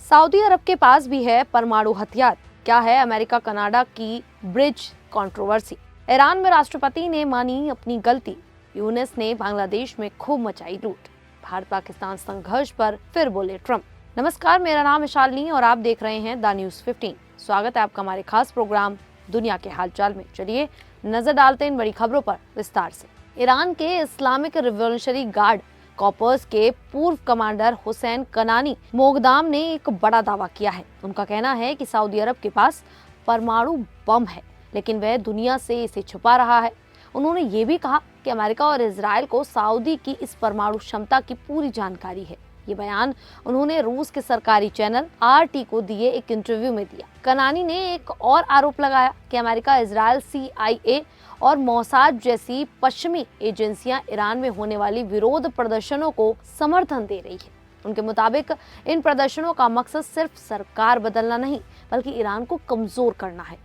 Saudi अरब के पास भी है परमाणु हथियार। क्या है अमेरिका कनाडा की ब्रिज कंट्रोवर्सी? ईरान में राष्ट्रपति ने मानी अपनी गलती। यूनुस ने बांग्लादेश में खूब मचाई लूट। भारत पाकिस्तान संघर्ष पर फिर बोले ट्रंप। नमस्कार, मेरा नाम है शालिनी और आप देख रहे हैं द न्यूज़ 15। स्वागत है आपका हमारे खास प्रोग्राम दुनिया के हालचाल में। चलिए नजर डालते हैं इन बड़ी खबरों पर विस्तार से। ईरान के इस्लामिक रिवॉल्यूशनरी गार्ड कॉपर्स के पूर्व कमांडर हुसैन कनानी मोगदाम ने एक बड़ा दावा किया है। उनका कहना है कि सऊदी अरब के पास परमाणु बम है, लेकिन वह दुनिया से इसे छुपा रहा है। उन्होंने ये भी कहा कि अमेरिका और इजराइल को सऊदी की इस परमाणु क्षमता की पूरी जानकारी है। ये बयान उन्होंने रूस के सरकारी चैनल RT को दिए एक इंटरव्यू में दिया। कनानी ने एक और आरोप लगाया कि अमेरिका, इजराइल, CIA और मोसाद जैसी पश्चिमी एजेंसियां ईरान में होने वाली विरोध प्रदर्शनों को समर्थन दे रही है। उनके मुताबिक इन प्रदर्शनों का मकसद सिर्फ सरकार बदलना नहीं, बल्कि ईरान को कमजोर करना है।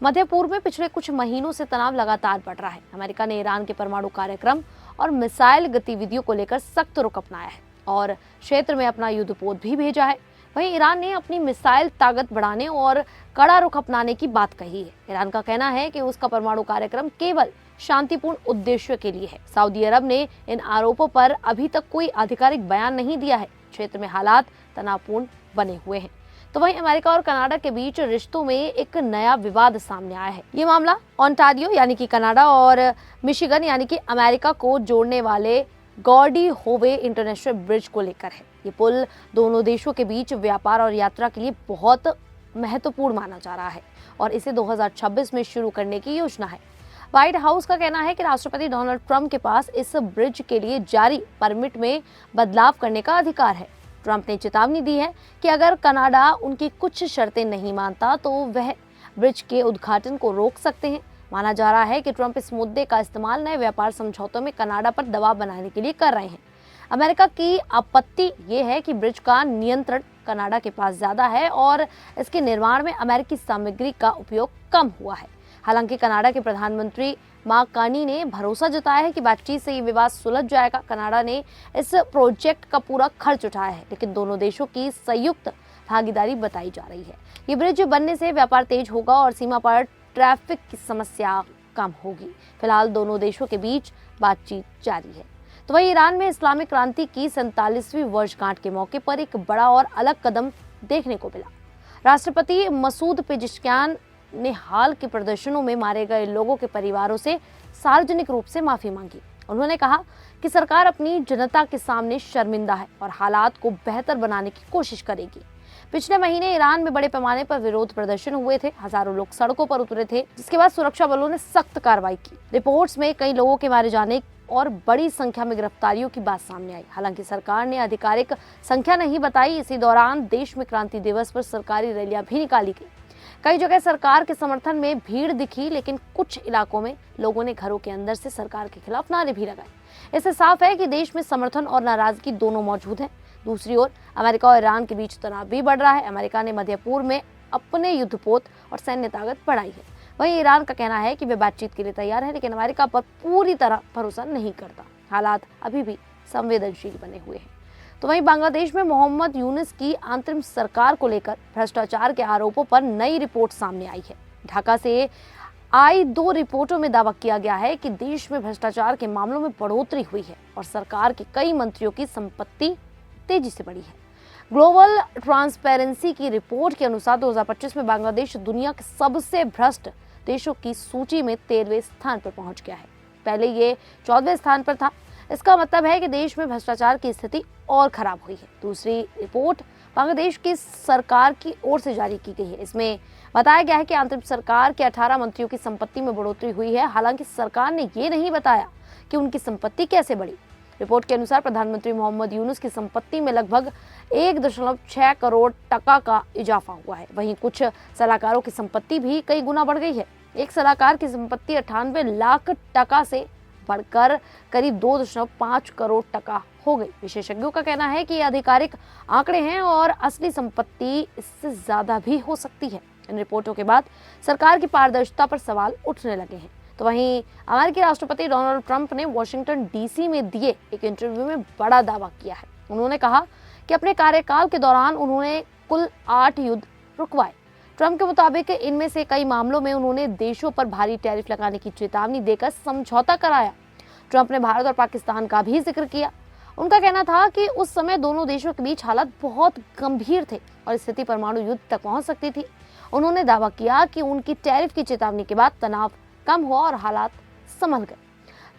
मध्य पूर्व में पिछले कुछ महीनों से तनाव लगातार बढ़ रहा है। अमेरिका ने ईरान के परमाणु कार्यक्रम और मिसाइल गतिविधियों को लेकर सख्त रुख अपनाया है और क्षेत्र में अपना युद्धपोत भी भेजा है। वहीं ईरान ने अपनी मिसाइल ताकत बढ़ाने और कड़ा रुख अपनाने की बात कही है। ईरान का कहना है कि उसका परमाणु कार्यक्रम केवल शांतिपूर्ण उद्देश्य के लिए है। सऊदी अरब ने इन आरोपों पर अभी तक कोई आधिकारिक बयान नहीं दिया है। क्षेत्र में हालात तनावपूर्ण बने हुए हैं। तो वहीं अमेरिका और कनाडा के बीच रिश्तों में एक नया विवाद सामने आया है। ये मामला ओंटारियो यानी कि कनाडा और मिशिगन यानी कि अमेरिका को जोड़ने वाले गॉर्डी होवे इंटरनेशनल ब्रिज को लेकर है। ये पुल दोनों देशों के बीच व्यापार और यात्रा के लिए बहुत महत्वपूर्ण माना जा रहा है और इसे 2026 में शुरू करने की योजना है। व्हाइट हाउस का कहना है कि राष्ट्रपति डोनाल्ड ट्रंप के पास इस ब्रिज के लिए जारी परमिट में बदलाव करने का अधिकार है। ट्रंप ने चेतावनी दी है कि अगर कनाडा उनकी कुछ शर्तें नहीं मानता तो वह ब्रिज के उद्घाटन को रोक सकते हैं। माना जा रहा है कि ट्रंप इस मुद्दे का इस्तेमाल नए व्यापार समझौतों में कनाडा पर दबाव बनाने के लिए कर रहे हैं। अमेरिका की आपत्ति ये है कि ब्रिज का नियंत्रण कनाडा के पास ज्यादा है और इसके निर्माण में अमेरिकी सामग्री का उपयोग कम हुआ है। हालांकि कनाडा के प्रधानमंत्री मार्क कार्नी ने भरोसा जताया है कि बातचीत से ये विवाद सुलझ जाएगा। कनाडा ने इस प्रोजेक्ट का पूरा खर्च उठाया है, लेकिन दोनों देशों की संयुक्त भागीदारी बताई जा रही है। ये ब्रिज बनने से व्यापार तेज होगा और सीमा पर ट्रैफिक की समस्या कम होगी। फिलहाल दोनों देशों के बीच बातचीत जारी है। तो वहीं ईरान में इस्लामिक क्रांति की 47वीं वर्षगांठ के मौके पर एक बड़ा और अलग कदम देखने को मिला। राष्ट्रपति मसूद पेजिशकियान ने हाल के प्रदर्शनों में मारे गए लोगों के परिवारों से सार्वजनिक रूप से माफी मांगी। उन्होंने कहा कि सरकार अपनी जनता के सामने शर्मिंदा है और हालात को बेहतर बनाने की कोशिश करेगी। पिछले महीने ईरान में बड़े पैमाने पर विरोध प्रदर्शन हुए थे। हजारों लोग सड़कों पर उतरे थे, जिसके बाद सुरक्षा बलों ने सख्त कार्रवाई की। रिपोर्ट्स में कई लोगों के मारे जाने और बड़ी संख्या में गिरफ्तारियों की बात सामने आई। हालांकि सरकार ने आधिकारिक संख्या नहीं बताई। इसी दौरान देश में क्रांति दिवस पर सरकारी रैलियां भी निकाली गई। कई जगह सरकार के समर्थन में भीड़ दिखी, लेकिन कुछ इलाकों में लोगों ने घरों के अंदर से सरकार के खिलाफ नारे भी लगाए। इससे साफ है कि देश में समर्थन और नाराजगी दोनों मौजूद है। दूसरी ओर अमेरिका और ईरान के बीच तनाव भी बढ़ रहा है। अमेरिका ने मध्य पूर्व में अपने युद्धपोत और सैन्य ताकत बढ़ाई है। वहीं ईरान का कहना है कि वे बातचीत के लिए तैयार है, लेकिन अमेरिका पर पूरी तरह भरोसा नहीं करता। हालात अभी भी संवेदनशील बने हुए हैं। तो वहीं बांग्लादेश में मोहम्मद यूनुस की अंतरिम सरकार को लेकर भ्रष्टाचार के आरोपों पर नई रिपोर्ट सामने आई है। ढाका से आई 2 रिपोर्टों में दावा किया गया है कि देश में भ्रष्टाचार के मामलों में बढ़ोतरी हुई है और सरकार के कई मंत्रियों की संपत्ति तेजी से बढ़ी है। ग्लोबल ट्रांसपेरेंसी की रिपोर्ट के अनुसार 2025 में बांग्लादेश दुनिया के सबसे भ्रष्ट देशों की सूची में 13वें स्थान पर पहुंच गया है। पहले ये 14वें स्थान पर था। इसका मतलब है कि देश में भ्रष्टाचार की स्थिति और खराब हुई है। दूसरी रिपोर्ट बांग्लादेश की सरकार की ओर से जारी की गई है। इसमें बताया गया है कि अंतरिम सरकार के 18 मंत्रियों की संपत्ति में बढ़ोतरी हुई है। हालांकि सरकार ने ये नहीं बताया कि उनकी संपत्ति कैसे बढ़ी। रिपोर्ट के अनुसार प्रधानमंत्री मोहम्मद यूनुस की संपत्ति में लगभग 1.6 करोड़ टका का इजाफा हुआ है। वहीं कुछ सलाहकारों की संपत्ति भी कई गुना बढ़ गई है। एक सलाहकार की संपत्ति 98 लाख टका से बढ़कर करीब 2.5 करोड़ टका हो गई। विशेषज्ञों का कहना है कि ये आधिकारिक आंकड़े हैं और असली संपत्ति इससे ज्यादा भी हो सकती है। इन रिपोर्टों के बाद सरकार की पारदर्शिता पर सवाल उठने लगे हैं। तो वहीं अमेरिकी राष्ट्रपति डोनाल्ड ट्रंप ने वॉशिंगटन DC में दिए एक इंटरव्यू में बड़ा दावा किया है। उन्होंने कहा कि कि अपने कार्यकाल के दौरान उन्होंने कुल 8 युद्ध रुकवाए। ट्रंप के मुताबिक इनमें से कई मामलों में उन्होंने देशों पर भारी टैरिफ लगाने की चेतावनी देकर समझौता कराया। ट्रंप ने भारत और पाकिस्तान का भी जिक्र किया। उनका कहना था कि उस समय दोनों देशों के बीच हालात बहुत गंभीर थे और स्थिति परमाणु युद्ध तक पहुंच सकती थी। उन्होंने दावा किया कि उनकी टैरिफ की चेतावनी के बाद तनाव कम हुआ और हालात संभल गए।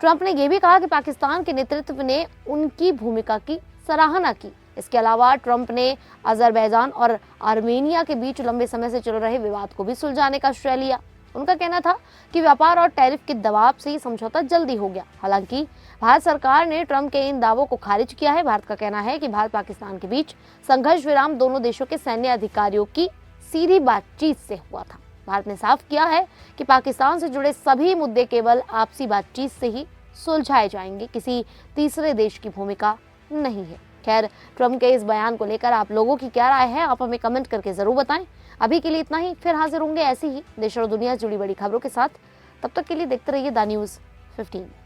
ट्रंप ने यह भी कहा कि पाकिस्तान के नेतृत्व ने उनकी भूमिका की सराहना की। इसके अलावा ट्रंप ने अजरबैजान और आर्मेनिया के बीच लंबे समय से चल रहे विवाद को भी सुलझाने का श्रेय लिया। उनका कहना था कि व्यापार और टैरिफ के दबाव से समझौता जल्दी हो गया। हालांकि भारत सरकार ने ट्रंप के इन दावों को खारिज किया है। भारत का कहना है कि भारत पाकिस्तान के बीच संघर्ष विराम दोनों देशों के सैन्य अधिकारियों की सीधी बातचीत से हुआ था। भारत ने साफ किया है कि पाकिस्तान से जुड़े सभी मुद्दे केवल आपसी बातचीत से ही सुलझाए जाएंगे, किसी तीसरे देश की भूमिका नहीं है। खैर, ट्रंप के इस बयान को लेकर आप लोगों की क्या राय है, आप हमें कमेंट करके जरूर बताएं। अभी के लिए इतना ही, फिर हाजिर होंगे ऐसी ही देश और दुनिया से जुड़ी बड़ी खबरों के साथ। तब तक के लिए देखते रहिए द न्यूज़ 15।